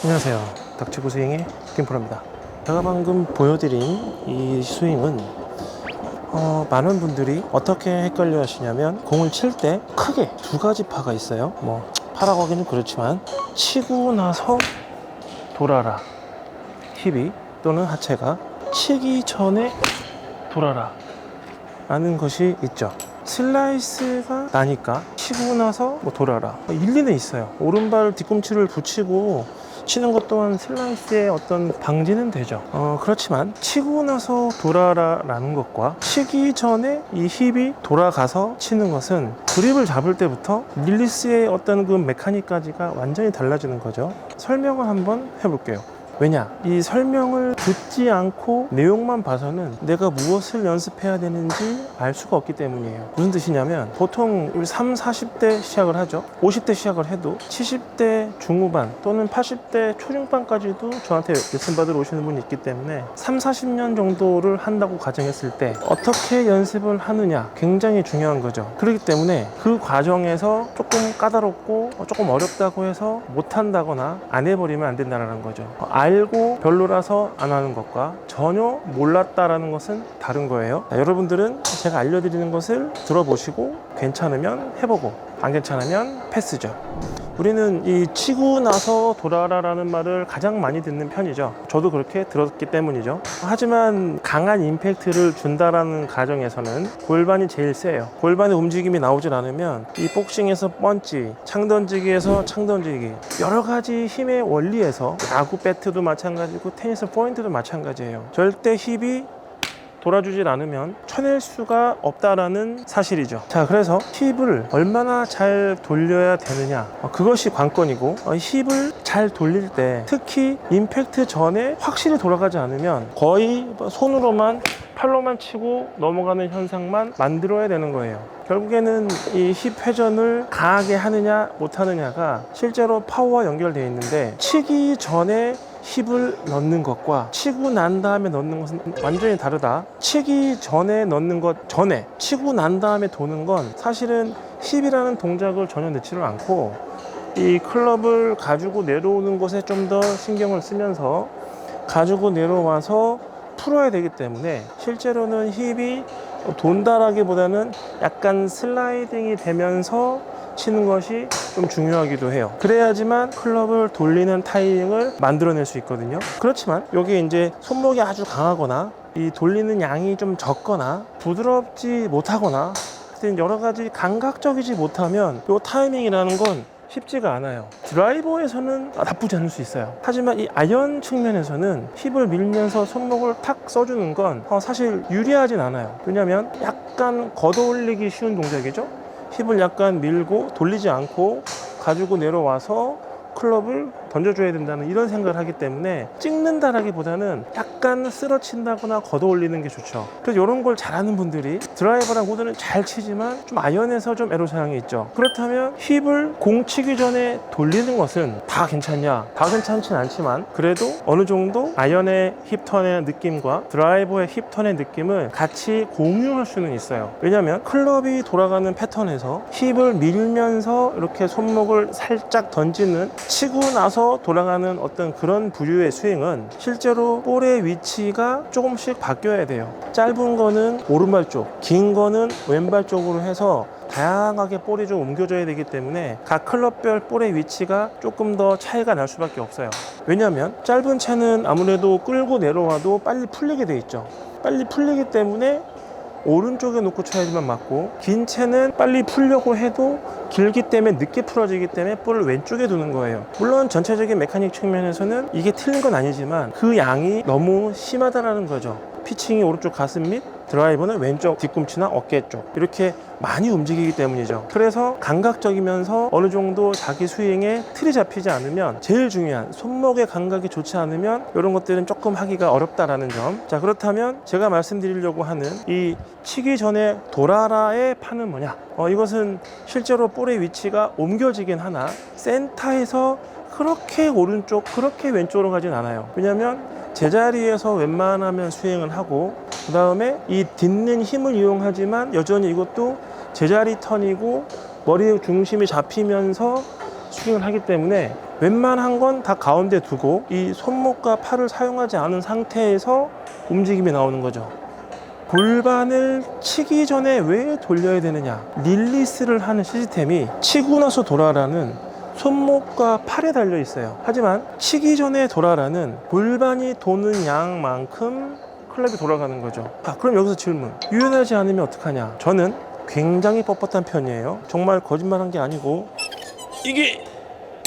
안녕하세요. 닥치고 스윙의 김프로입니다. 제가 방금 보여드린 이 스윙은 많은 분들이 어떻게 헷갈려 하시냐면, 공을 칠 때 크게 두 가지 파가 있어요. 파라고 하기는 그렇지만, 치고 나서 돌아라, 힙이 또는 하체가 치기 전에 돌아라 라는 것이 있죠. 슬라이스가 나니까 치고 나서 돌아라, 일리는 있어요. 오른발 뒤꿈치를 붙이고 치는 것 또한 슬라이스의 어떤 방지는 되죠. 그렇지만 치고 나서 돌아라 라는 것과 치기 전에 이 힙이 돌아가서 치는 것은 그립을 잡을 때부터 릴리스의 어떤 그 메카닉까지가 완전히 달라지는 거죠. 설명을 한번 해볼게요. 왜냐? 이 설명을 듣지 않고 내용만 봐서는 내가 무엇을 연습해야 되는지 알 수가 없기 때문이에요. 무슨 뜻이냐면, 보통 우리 3, 40대 시작을 하죠. 50대 시작을 해도 70대 중후반 또는 80대 초중반까지도 저한테 레슨 받으러 오시는 분이 있기 때문에 3, 40년 정도를 한다고 가정했을 때 어떻게 연습을 하느냐 굉장히 중요한 거죠. 그렇기 때문에 그 과정에서 조금 까다롭고 조금 어렵다고 해서 못한다거나 안 해버리면 안 된다는 거죠. 알고 별로라서 안 하는 것과 전혀 몰랐다라는 것은 다른 거예요. 여러분들은 제가 알려드리는 것을 들어보시고 괜찮으면 해보고 안 괜찮으면 패스죠. 우리는 이 치고 나서 돌아라라는 말을 가장 많이 듣는 편이죠. 저도 그렇게 들었기 때문이죠. 하지만 강한 임팩트를 준다라는 가정에서는 골반이 제일 세요. 골반의 움직임이 나오질 않으면 이 복싱에서 펀치, 창 던지기에서 창 던지기, 여러 가지 힘의 원리에서 야구 배트도 마찬가지고 테니스 포인트도 마찬가지예요. 절대 힙이 돌아주질 않으면 쳐낼 수가 없다라는 사실이죠. 자, 그래서 힙을 얼마나 잘 돌려야 되느냐, 그것이 관건이고, 힙을 잘 돌릴 때 특히 임팩트 전에 확실히 돌아가지 않으면 거의 손으로만 팔로만 치고 넘어가는 현상만 만들어야 되는 거예요. 결국에는 이 힙 회전을 강하게 하느냐 못하느냐가 실제로 파워와 연결되어 있는데, 치기 전에 힙을 넣는 것과 치고 난 다음에 넣는 것은 완전히 다르다. 치기 전에 넣는 것 전에, 치고 난 다음에 도는 건 사실은 힙이라는 동작을 전혀 넣지를 않고 이 클럽을 가지고 내려오는 것에 좀 더 신경을 쓰면서 가지고 내려와서 풀어야 되기 때문에, 실제로는 힙이 돈다라기보다는 약간 슬라이딩이 되면서 치는 것이 좀 중요하기도 해요. 그래야지만 클럽을 돌리는 타이밍을 만들어낼 수 있거든요. 그렇지만 여기 이제 손목이 아주 강하거나 이 돌리는 양이 좀 적거나 부드럽지 못하거나 여러 가지 감각적이지 못하면 이 타이밍이라는 건 쉽지가 않아요. 드라이버에서는 나쁘지 않을 수 있어요. 하지만 이 아이언 측면에서는 힙을 밀면서 손목을 탁 써주는 건 사실 유리하진 않아요. 왜냐면 약간 걷어올리기 쉬운 동작이죠. 힙을 약간 밀고 돌리지 않고 가지고 내려와서 클럽을 던져줘야 된다는 이런 생각을 하기 때문에, 찍는다라기보다는 약간 쓰러친다거나 걷어올리는 게 좋죠. 그래서 이런 걸 잘하는 분들이 드라이버랑 우드는 잘 치지만 좀 아이언에서 좀 애로사항이 있죠. 그렇다면 힙을 공 치기 전에 돌리는 것은 다 괜찮냐? 다 괜찮진 않지만 그래도 어느 정도 아이언의 힙턴의 느낌과 드라이버의 힙턴의 느낌을 같이 공유할 수는 있어요. 왜냐하면 클럽이 돌아가는 패턴에서 힙을 밀면서 이렇게 손목을 살짝 던지는, 치고 나서 돌아가는 어떤 그런 부류의 스윙은 실제로 볼의 위치가 조금씩 바뀌어야 돼요. 짧은 거는 오른발 쪽, 긴 거는 왼발 쪽으로 해서 다양하게 볼이 좀 옮겨져야 되기 때문에 각 클럽별 볼의 위치가 조금 더 차이가 날 수밖에 없어요. 왜냐하면 짧은 채는 아무래도 끌고 내려와도 빨리 풀리게 돼 있죠. 빨리 풀리기 때문에 오른쪽에 놓고 쳐야지만 맞고, 긴 채는 빨리 풀려고 해도 길기 때문에 늦게 풀어지기 때문에 볼을 왼쪽에 두는 거예요. 물론 전체적인 메카닉 측면에서는 이게 틀린 건 아니지만 그 양이 너무 심하다라는 거죠. 피칭이 오른쪽 가슴 밑, 드라이버는 왼쪽 뒤꿈치나 어깨 쪽, 이렇게 많이 움직이기 때문이죠. 그래서 감각적이면서 어느 정도 자기 스윙에 틀이 잡히지 않으면, 제일 중요한 손목의 감각이 좋지 않으면 이런 것들은 조금 하기가 어렵다라는 점. 자, 그렇다면 제가 말씀드리려고 하는 이 치기 전에 돌아라의 파는 뭐냐? 이것은 실제로 볼의 위치가 옮겨지긴 하나 센터에서 그렇게 오른쪽 그렇게 왼쪽으로 가진 않아요. 왜냐하면 제자리에서 웬만하면 스윙을 하고, 그 다음에 이 딛는 힘을 이용하지만 여전히 이것도 제자리 턴이고 머리의 중심이 잡히면서 스윙을 하기 때문에 웬만한 건 다 가운데 두고 이 손목과 팔을 사용하지 않은 상태에서 움직임이 나오는 거죠. 골반을 치기 전에 왜 돌려야 되느냐, 릴리스를 하는 시스템이 치고 나서 돌아라는 손목과 팔에 달려 있어요. 하지만 치기 전에 돌아라는 골반이 도는 양만큼 클럽이 돌아가는 거죠. 그럼 여기서 질문, 유연하지 않으면 어떡하냐. 저는 굉장히 뻣뻣한 편이에요. 정말 거짓말한 게 아니고 이게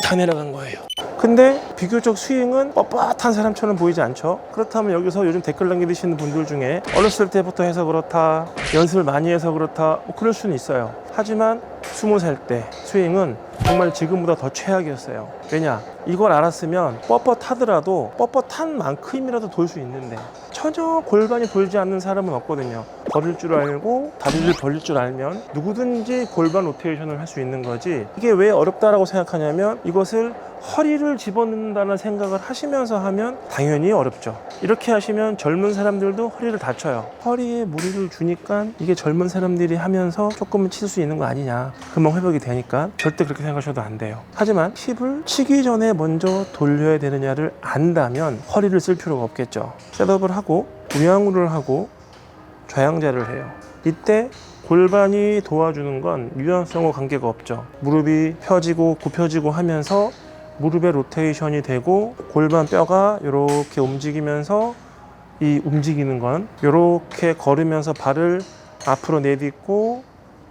다 내려간 거예요. 근데 비교적 스윙은 뻣뻣한 사람처럼 보이지 않죠. 그렇다면 여기서 요즘 댓글 남기시는 분들 중에 어렸을 때부터 해서 그렇다, 연습을 많이 해서 그렇다, 그럴 수는 있어요. 하지만 20살 때 스윙은 정말 지금보다 더 최악이었어요. 왜냐, 이걸 알았으면 뻣뻣하더라도 뻣뻣한 만큼이라도 돌 수 있는데 전혀 골반이 돌지 않는 사람은 없거든요. 걸을 줄 알고 다리를 벌릴 줄 알면 누구든지 골반 로테이션을 할 수 있는 거지. 이게 왜 어렵다라고 생각하냐면 이것을 허리를 집어넣는다는 생각을 하시면서 하면 당연히 어렵죠. 이렇게 하시면 젊은 사람들도 허리를 다쳐요. 허리에 무리를 주니까 이게 젊은 사람들이 하면서 조금은 칠 수 있는 거 아니냐, 금방 회복이 되니까 절대 그렇게 생각하셔도 안 돼요. 하지만 힙을 치기 전에 먼저 돌려야 되느냐를 안다면 허리를 쓸 필요가 없겠죠. 셋업을 하고 우양우를 하고 좌양자를 해요. 이때 골반이 도와주는 건 유연성과 관계가 없죠. 무릎이 펴지고 굽혀지고 하면서 무릎의 로테이션이 되고 골반 뼈가 이렇게 움직이면서, 이 움직이는 건 이렇게 걸으면서 발을 앞으로 내딛고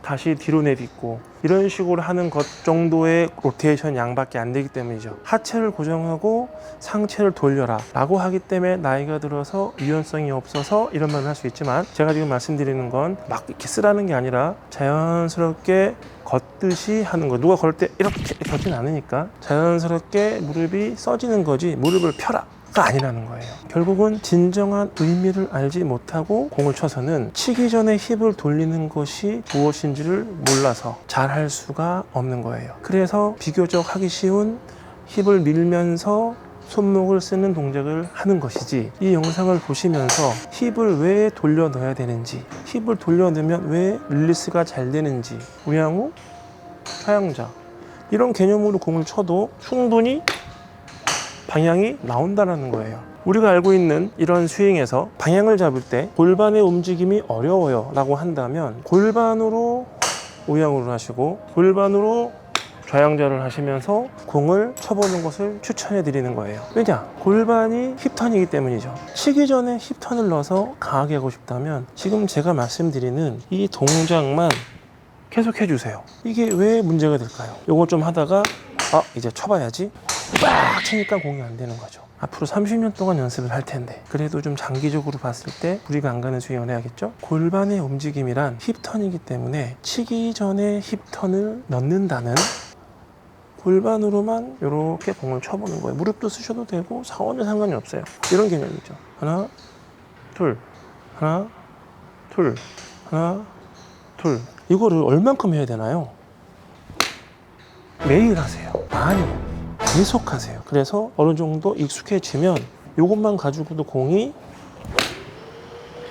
다시 뒤로 내딛고 이런 식으로 하는 것 정도의 로테이션 양밖에 안 되기 때문이죠. 하체를 고정하고 상체를 돌려라 라고 하기 때문에 나이가 들어서 유연성이 없어서 이런 말을 할 수 있지만, 제가 지금 말씀드리는 건 막 이렇게 쓰라는 게 아니라 자연스럽게 걷듯이 하는 거. 누가 걸을 때 이렇게 걷진 않으니까 자연스럽게 무릎이 써지는 거지, 무릎을 펴라 가 아니라는 거예요. 결국은 진정한 의미를 알지 못하고 공을 쳐서는 치기 전에 힙을 돌리는 것이 무엇인지를 몰라서 잘 할 수가 없는 거예요. 그래서 비교적 하기 쉬운 힙을 밀면서 손목을 쓰는 동작을 하는 것이지, 이 영상을 보시면서 힙을 왜 돌려 넣어야 되는지, 힙을 돌려 넣으면 왜 릴리스가 잘 되는지, 우양우, 좌양자 이런 개념으로 공을 쳐도 충분히 방향이 나온다는 거예요. 우리가 알고 있는 이런 스윙에서 방향을 잡을 때 골반의 움직임이 어려워요 라고 한다면 골반으로 우양우를 하시고 골반으로 좌양자를 하시면서 공을 쳐보는 것을 추천해 드리는 거예요. 왜냐? 골반이 힙턴이기 때문이죠. 치기 전에 힙턴을 넣어서 강하게 하고 싶다면 지금 제가 말씀드리는 이 동작만 계속 해주세요. 이게 왜 문제가 될까요? 요거 좀 하다가 이제 쳐봐야지 빡 치니까 공이 안 되는 거죠. 앞으로 30년 동안 연습을 할 텐데 그래도 좀 장기적으로 봤을 때 무리가 안 가는 스윙을 해야겠죠. 골반의 움직임이란 힙턴이기 때문에 치기 전에 힙턴을 넣는다는 골반으로만 이렇게 공을 쳐보는 거예요. 무릎도 쓰셔도 되고 사원은 상관이 없어요. 이런 개념이죠. 하나 둘 하나 둘 하나 둘. 이거를 얼만큼 해야 되나요? 매일 하세요. 많이 계속 하세요. 그래서 어느 정도 익숙해지면 이것만 가지고도 공이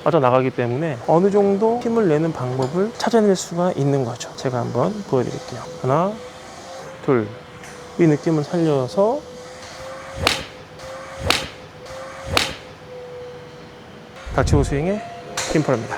빠져나가기 때문에 어느 정도 힘을 내는 방법을 찾아낼 수가 있는 거죠. 제가 한번 보여드릴게요. 하나 둘. 이 느낌을 살려서 닥치고 스윙의 김프로입니다.